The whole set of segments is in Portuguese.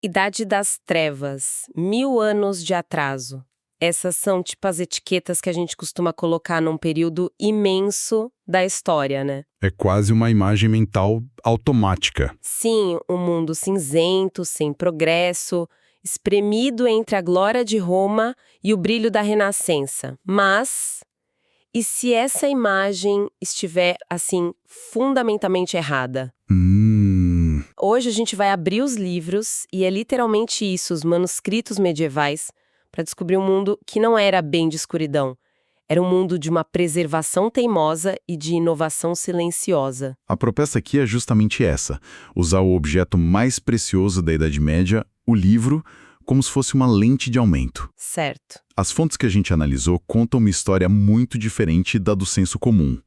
Idade das Trevas, 1000 anos de atraso. Essas são tipo as etiquetas que a gente costuma colocar num período imenso da história, né? É quase uma imagem mental automática. Sim, um mundo cinzento, sem progresso, espremido entre a glória de Roma e o brilho da Renascença. Mas, e se essa imagem estiver, assim, fundamentalmente errada? Hoje a gente vai abrir os livros, e é literalmente isso, os manuscritos medievais, para descobrir um mundo que não era bem de escuridão. Era um mundo de uma preservação teimosa e de inovação silenciosa. A proposta aqui é justamente essa: usar o objeto mais precioso da Idade Média, o livro, como se fosse uma lente de aumento. Certo. As fontes que a gente analisou contam uma história muito diferente da do senso comum.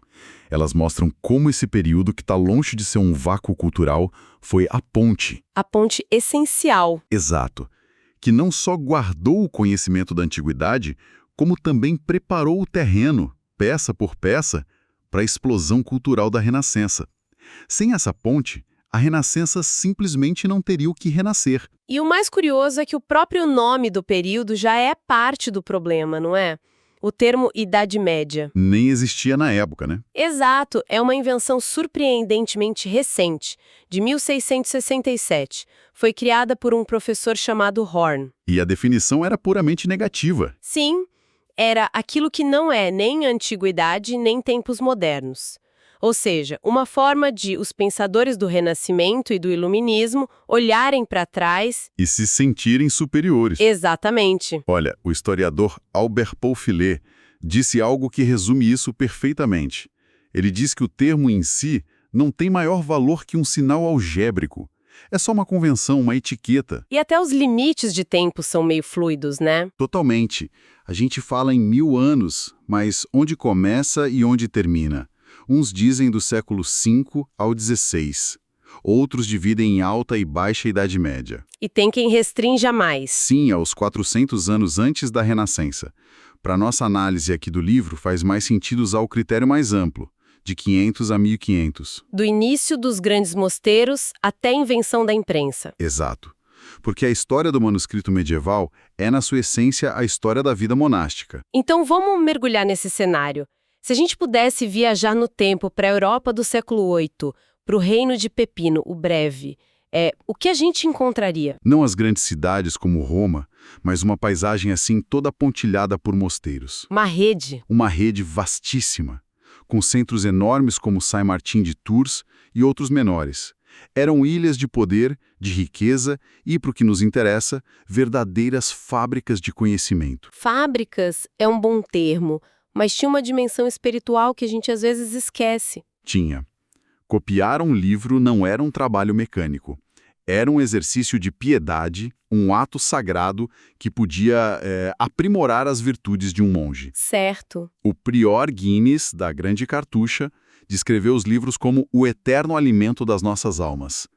Elas mostram como esse período, que está longe de ser um vácuo cultural, foi a ponte. A ponte essencial. Exato. Que não só guardou o conhecimento da antiguidade, como também preparou o terreno, peça por peça, para a explosão cultural da Renascença. Sem essa ponte, a Renascença simplesmente não teria o que renascer. E o mais curioso é que o próprio nome do período já é parte do problema, não é? O termo Idade Média. Nem existia na época, né? Exato, é uma invenção surpreendentemente recente, de 1667. Foi criada por um professor chamado Horn. E a definição era puramente negativa. Sim, era aquilo que não é nem antiguidade nem tempos modernos. Ou seja, uma forma de os pensadores do Renascimento e do Iluminismo olharem para trás. E se sentirem superiores. Exatamente. Olha, o historiador Albert Paufillet disse algo que resume isso perfeitamente. Ele diz que o termo em si não tem maior valor que um sinal algébrico. É só uma convenção, uma etiqueta. E até os limites de tempo são meio fluidos, né? Totalmente. A gente fala em 1000 anos, mas onde começa e onde termina? Uns dizem do século V ao XVI. Outros dividem em alta e baixa Idade Média. E tem quem restrinja mais. Sim, aos 400 anos antes da Renascença. Para nossa análise aqui do livro, faz mais sentido usar o critério mais amplo, de 500 a 1500. Do início dos grandes mosteiros até a invenção da imprensa. Exato. Porque a história do manuscrito medieval é, na sua essência, a história da vida monástica. Então vamos mergulhar nesse cenário. Se a gente pudesse viajar no tempo para a Europa do século VIII, para o reino de Pepino, o Breve, o que a gente encontraria? Não as grandes cidades como Roma, mas uma paisagem assim toda pontilhada por mosteiros. Uma rede. Uma rede vastíssima, com centros enormes como Saint-Martin de Tours e outros menores. Eram ilhas de poder, de riqueza e, para o que nos interessa, verdadeiras fábricas de conhecimento. Fábricas é um bom termo, mas tinha uma dimensão espiritual que a gente às vezes esquece. Tinha. Copiar um livro não era um trabalho mecânico. Era um exercício de piedade, um ato sagrado que podia aprimorar as virtudes de um monge. Certo. O prior Guinness, da Grande Cartucha, descreveu os livros como o eterno alimento das nossas almas.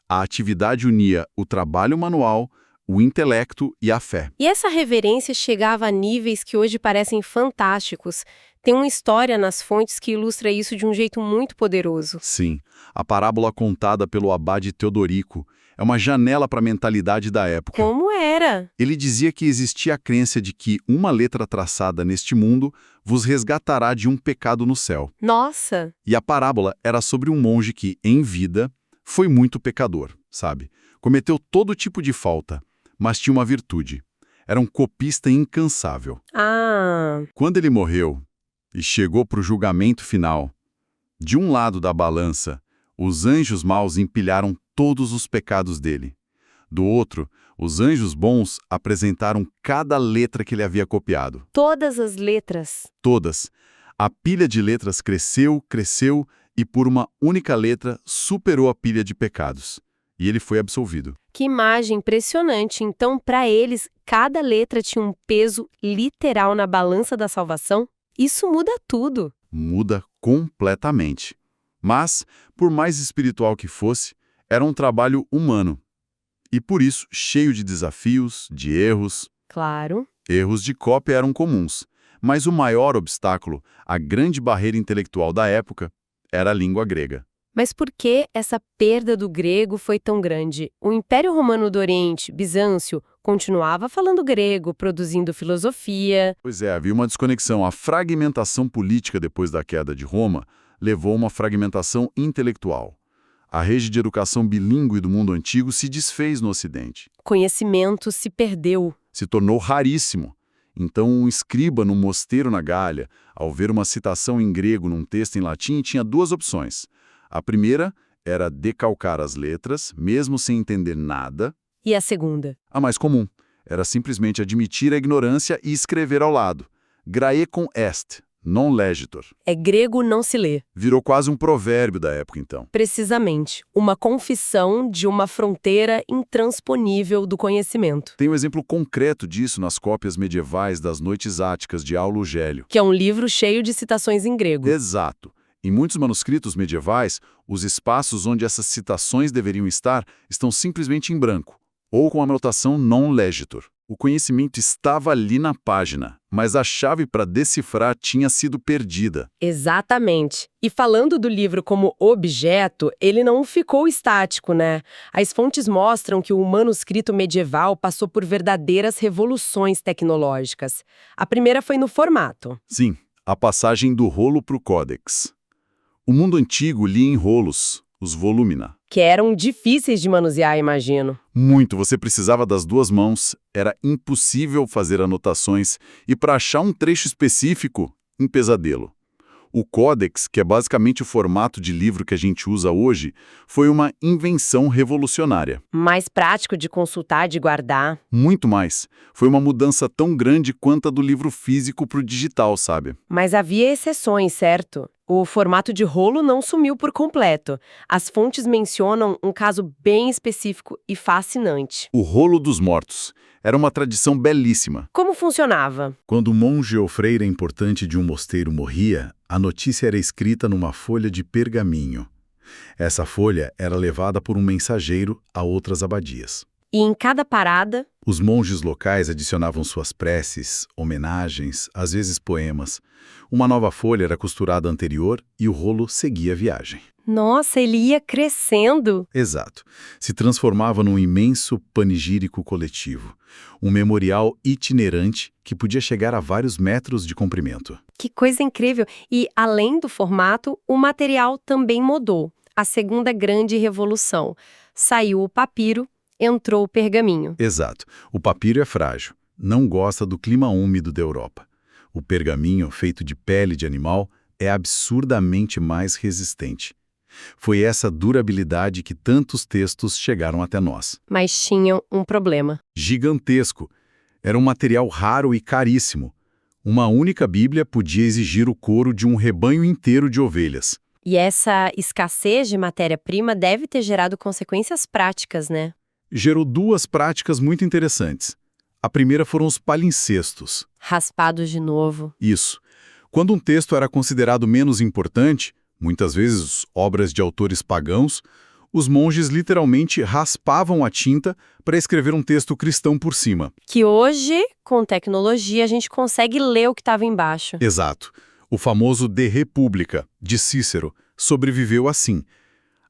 A atividade unia o trabalho manual, o intelecto e a fé. E essa reverência chegava a níveis que hoje parecem fantásticos. Tem uma história nas fontes que ilustra isso de um jeito muito poderoso. Sim, a parábola contada pelo abade Teodorico é uma janela para a mentalidade da época. Como era? Ele dizia que existia a crença de que uma letra traçada neste mundo vos resgatará de um pecado no céu. Nossa! E a parábola era sobre um monge que, em vida, foi muito pecador, sabe? Cometeu todo tipo de falta, mas tinha uma virtude. Era um copista incansável. Ah! Quando ele morreu e chegou para o julgamento final, de um lado da balança, os anjos maus empilharam todos os pecados dele. Do outro, os anjos bons apresentaram cada letra que ele havia copiado. Todas as letras. Todas. A pilha de letras cresceu, cresceu e por uma única letra superou a pilha de pecados. E ele foi absolvido. Que imagem impressionante. Então, para eles, cada letra tinha um peso literal na balança da salvação? Isso muda tudo. Muda completamente. Mas, por mais espiritual que fosse, era um trabalho humano. E por isso, cheio de desafios, de erros. Claro. Erros de cópia eram comuns. Mas o maior obstáculo, a grande barreira intelectual da época, era a língua grega. Mas por que essa perda do grego foi tão grande? O Império Romano do Oriente, Bizâncio, continuava falando grego, produzindo filosofia. Pois é, havia uma desconexão. A fragmentação política depois da queda de Roma levou a uma fragmentação intelectual. A rede de educação bilíngue do mundo antigo se desfez no Ocidente. Conhecimento se perdeu. Se tornou raríssimo. Então, um escriba num mosteiro na Gália, ao ver uma citação em grego num texto em latim, tinha duas opções. A primeira era decalcar as letras, mesmo sem entender nada. E a segunda? A mais comum era simplesmente admitir a ignorância e escrever ao lado. Grae com est, non legitor. É grego não se lê. Virou quase um provérbio da época, então. Precisamente, uma confissão de uma fronteira intransponível do conhecimento. Tem um exemplo concreto disso nas cópias medievais das Noites Áticas de Aulo Gélio. Que é um livro cheio de citações em grego. Exato. Em muitos manuscritos medievais, os espaços onde essas citações deveriam estar estão simplesmente em branco, ou com a anotação non legitor. O conhecimento estava ali na página, mas a chave para decifrar tinha sido perdida. Exatamente. E falando do livro como objeto, ele não ficou estático, né? As fontes mostram que o manuscrito medieval passou por verdadeiras revoluções tecnológicas. A primeira foi no formato. Sim, a passagem do rolo para o códex. O mundo antigo lia em rolos, os volumina. Que eram difíceis de manusear, imagino. Muito, você precisava das duas mãos, era impossível fazer anotações e para achar um trecho específico, um pesadelo. O Codex, que é basicamente o formato de livro que a gente usa hoje, foi uma invenção revolucionária. Mais prático de consultar, de guardar. Muito mais. Foi uma mudança tão grande quanto a do livro físico para o digital, sabe? Mas havia exceções, certo? O formato de rolo não sumiu por completo. As fontes mencionam um caso bem específico e fascinante. O rolo dos mortos. Era uma tradição belíssima. Como funcionava? Quando um monge ou freira importante de um mosteiro morria, a notícia era escrita numa folha de pergaminho. Essa folha era levada por um mensageiro a outras abadias. E em cada parada, os monges locais adicionavam suas preces, homenagens, às vezes poemas. Uma nova folha era costurada anterior e o rolo seguia a viagem. Nossa, ele ia crescendo. Exato. Se transformava num imenso panegírico coletivo. Um memorial itinerante que podia chegar a vários metros de comprimento. Que coisa incrível! E, além do formato, o material também mudou. A segunda grande revolução. Saiu o papiro, entrou o pergaminho. Exato. O papiro é frágil. Não gosta do clima úmido da Europa. O pergaminho, feito de pele de animal, é absurdamente mais resistente. Foi essa durabilidade que tantos textos chegaram até nós. Mas tinham um problema. Gigantesco. Era um material raro e caríssimo. Uma única Bíblia podia exigir o couro de um rebanho inteiro de ovelhas. E essa escassez de matéria-prima deve ter gerado consequências práticas, né? Gerou duas práticas muito interessantes. A primeira foram os palimpsestos. Raspados de novo. Isso. Quando um texto era considerado menos importante, muitas vezes obras de autores pagãos, os monges literalmente raspavam a tinta para escrever um texto cristão por cima. Que hoje, com tecnologia, a gente consegue ler o que estava embaixo. Exato. O famoso De República, de Cícero, sobreviveu assim.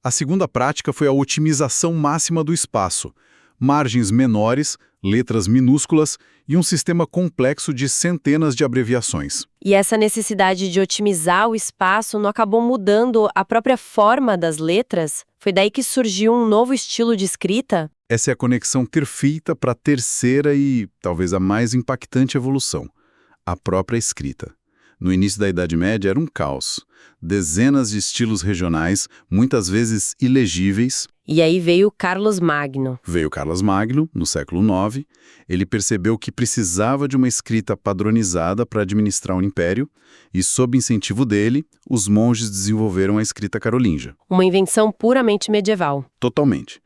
A segunda prática foi a otimização máxima do espaço. Margens menores, letras minúsculas e um sistema complexo de centenas de abreviações. E essa necessidade de otimizar o espaço não acabou mudando a própria forma das letras? Foi daí que surgiu um novo estilo de escrita? Essa é a conexão perfeita para a terceira e talvez a mais impactante evolução, a própria escrita. No início da Idade Média era um caos. Dezenas de estilos regionais, muitas vezes ilegíveis. E aí veio Carlos Magno. Veio Carlos Magno, no século IX. Ele percebeu que precisava de uma escrita padronizada para administrar um império e, sob incentivo dele, os monges desenvolveram a escrita carolíngia. Uma invenção puramente medieval. Totalmente.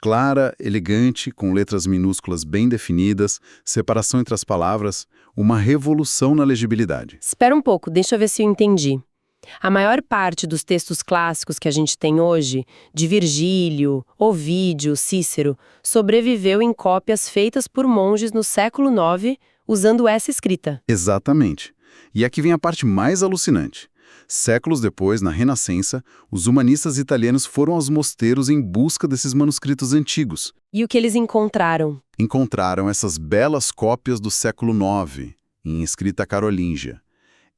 Clara, elegante, com letras minúsculas bem definidas, separação entre as palavras, uma revolução na legibilidade. Espera um pouco, deixa eu ver se eu entendi. A maior parte dos textos clássicos que a gente tem hoje, de Virgílio, Ovídio, Cícero, sobreviveu em cópias feitas por monges no século IX, usando essa escrita. Exatamente. E aqui vem a parte mais alucinante. Séculos depois, na Renascença, os humanistas italianos foram aos mosteiros em busca desses manuscritos antigos. E o que eles encontraram? Encontraram essas belas cópias do século IX, em escrita carolíngia.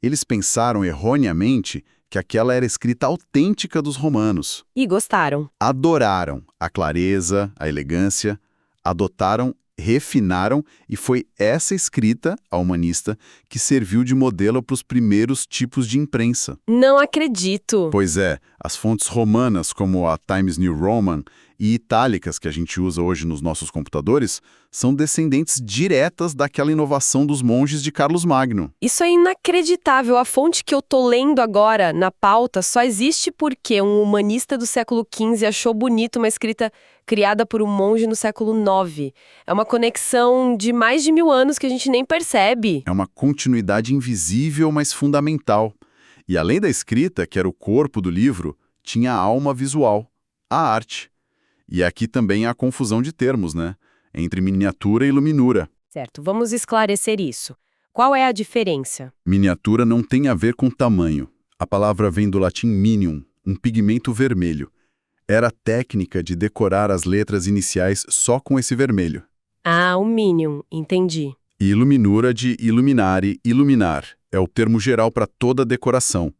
Eles pensaram erroneamente que aquela era a escrita autêntica dos romanos. E gostaram. Adoraram a clareza, a elegância, adotaram, refinaram, e foi essa escrita, a humanista, que serviu de modelo para os primeiros tipos de imprensa. Não acredito! Pois é, as fontes romanas, como a Times New Roman e itálicas que a gente usa hoje nos nossos computadores, são descendentes diretas daquela inovação dos monges de Carlos Magno. Isso é inacreditável. A fonte que eu tô lendo agora, na pauta, só existe porque um humanista do século XV achou bonito uma escrita criada por um monge no século IX. É uma conexão de mais de 1000 anos que a gente nem percebe. É uma continuidade invisível, mas fundamental. E além da escrita, que era o corpo do livro, tinha a alma visual, a arte. E aqui também há a confusão de termos, né? Entre miniatura e luminura. Certo, vamos esclarecer isso. Qual é a diferença? Miniatura não tem a ver com tamanho. A palavra vem do latim minium, um pigmento vermelho. Era a técnica de decorar as letras iniciais só com esse vermelho. Ah, o minium, entendi. E iluminura de iluminare, iluminar. É o termo geral para toda a decoração.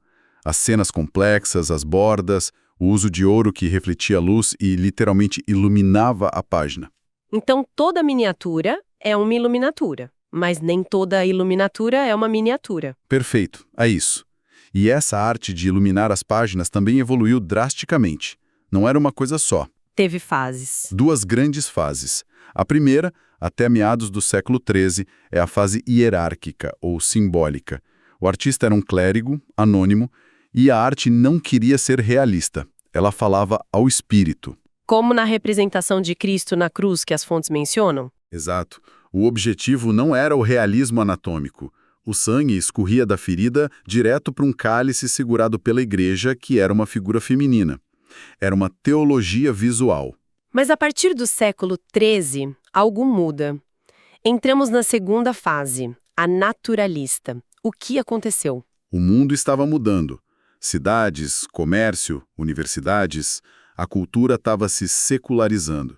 As cenas complexas, as bordas, o uso de ouro que refletia a luz e literalmente iluminava a página. Então toda miniatura é uma iluminatura, mas nem toda iluminatura é uma miniatura. Perfeito, é isso. E essa arte de iluminar as páginas também evoluiu drasticamente. Não era uma coisa só. Teve fases. 2 grandes fases. A primeira, até meados do século XIII, é a fase hierárquica ou simbólica. O artista era um clérigo, anônimo, e a arte não queria ser realista. Ela falava ao espírito. Como na representação de Cristo na cruz que as fontes mencionam? Exato. O objetivo não era o realismo anatômico. O sangue escorria da ferida direto para um cálice segurado pela igreja, que era uma figura feminina. Era uma teologia visual. Mas a partir do século XIII, algo muda. Entramos na segunda fase, a naturalista. O que aconteceu? O mundo estava mudando. Cidades, comércio, universidades, a cultura estava se secularizando.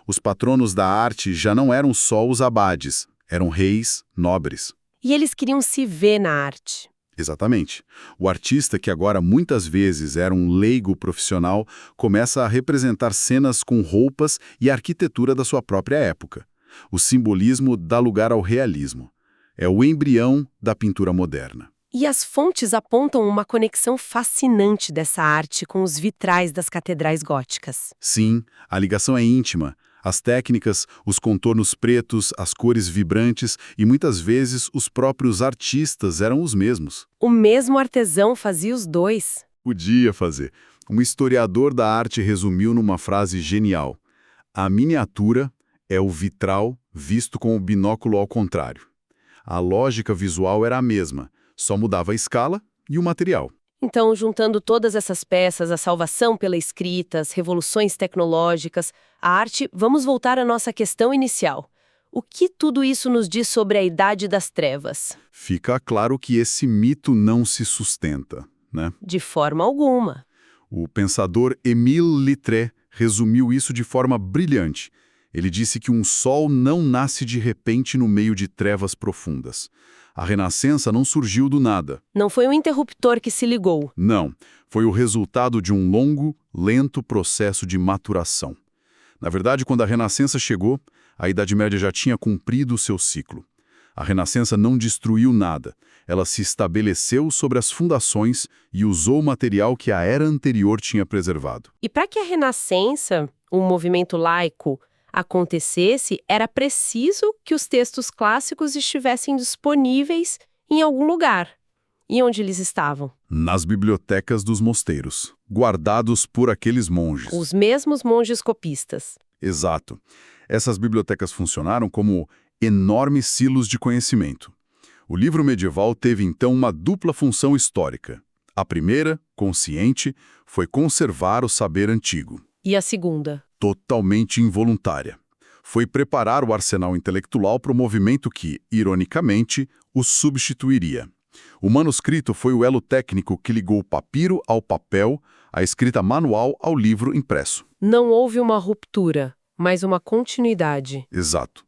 Os patronos da arte já não eram só os abades, eram reis, nobres. E eles queriam se ver na arte. Exatamente. O artista, que agora muitas vezes era um leigo profissional, começa a representar cenas com roupas e arquitetura da sua própria época. O simbolismo dá lugar ao realismo. É o embrião da pintura moderna. E as fontes apontam uma conexão fascinante dessa arte com os vitrais das catedrais góticas. Sim, a ligação é íntima. As técnicas, os contornos pretos, as cores vibrantes e muitas vezes os próprios artistas eram os mesmos. O mesmo artesão fazia os dois. Podia fazer. Um historiador da arte resumiu numa frase genial: a miniatura é o vitral visto com o binóculo ao contrário. A lógica visual era a mesma, só mudava a escala e o material. Então, juntando todas essas peças, a salvação pela escrita, as revoluções tecnológicas, a arte, vamos voltar à nossa questão inicial. O que tudo isso nos diz sobre a Idade das Trevas? Fica claro que esse mito não se sustenta, né? De forma alguma. O pensador Émile Littré resumiu isso de forma brilhante. Ele disse que um sol não nasce de repente no meio de trevas profundas. A Renascença não surgiu do nada. Não foi um interruptor que se ligou. Não, foi o resultado de um longo, lento processo de maturação. Na verdade, quando a Renascença chegou, a Idade Média já tinha cumprido o seu ciclo. A Renascença não destruiu nada. Ela se estabeleceu sobre as fundações e usou o material que a era anterior tinha preservado. E para que a Renascença, um movimento laico, acontecesse, era preciso que os textos clássicos estivessem disponíveis em algum lugar. E onde eles estavam? Nas bibliotecas dos mosteiros, guardados por aqueles monges. Os mesmos monges copistas. Exato. Essas bibliotecas funcionaram como enormes silos de conhecimento. O livro medieval teve então uma dupla função histórica. A primeira, consciente, foi conservar o saber antigo. E a segunda? Totalmente involuntária. Foi preparar o arsenal intelectual para o movimento que, ironicamente, o substituiria. O manuscrito foi o elo técnico que ligou o papiro ao papel, a escrita manual ao livro impresso. Não houve uma ruptura, mas uma continuidade. Exato.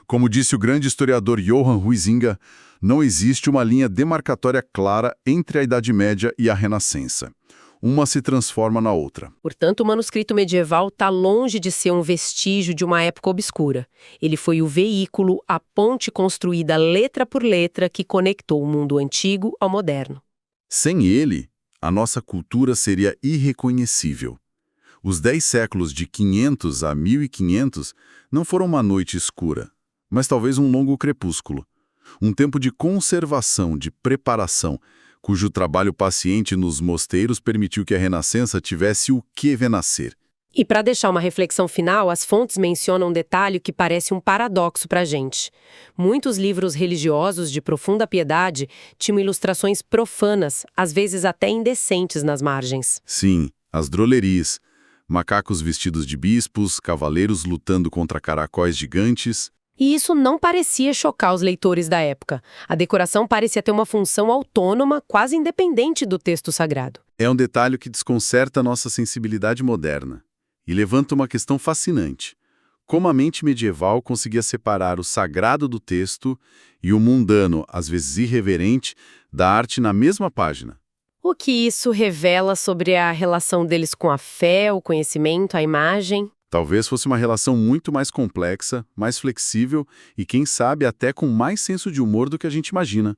Como disse o grande historiador Johann Huizinga, não existe uma linha demarcatória clara entre a Idade Média e a Renascença. Uma se transforma na outra. Portanto, o manuscrito medieval está longe de ser um vestígio de uma época obscura. Ele foi o veículo, a ponte construída letra por letra que conectou o mundo antigo ao moderno. Sem ele, a nossa cultura seria irreconhecível. Os 10 séculos de 500 a 1500 não foram uma noite escura, mas talvez um longo crepúsculo. Um tempo de conservação, de preparação, cujo trabalho paciente nos mosteiros permitiu que a Renascença tivesse o que renascer. E para deixar uma reflexão final, as fontes mencionam um detalhe que parece um paradoxo para a gente. Muitos livros religiosos de profunda piedade tinham ilustrações profanas, às vezes até indecentes nas margens. Sim, as drolerias. Macacos vestidos de bispos, cavaleiros lutando contra caracóis gigantes. E isso não parecia chocar os leitores da época. A decoração parecia ter uma função autônoma, quase independente do texto sagrado. É um detalhe que desconcerta a nossa sensibilidade moderna e levanta uma questão fascinante. Como a mente medieval conseguia separar o sagrado do texto e o mundano, às vezes irreverente, da arte na mesma página? O que isso revela sobre a relação deles com a fé, o conhecimento, a imagem? Talvez fosse uma relação muito mais complexa, mais flexível e, quem sabe, até com mais senso de humor do que a gente imagina.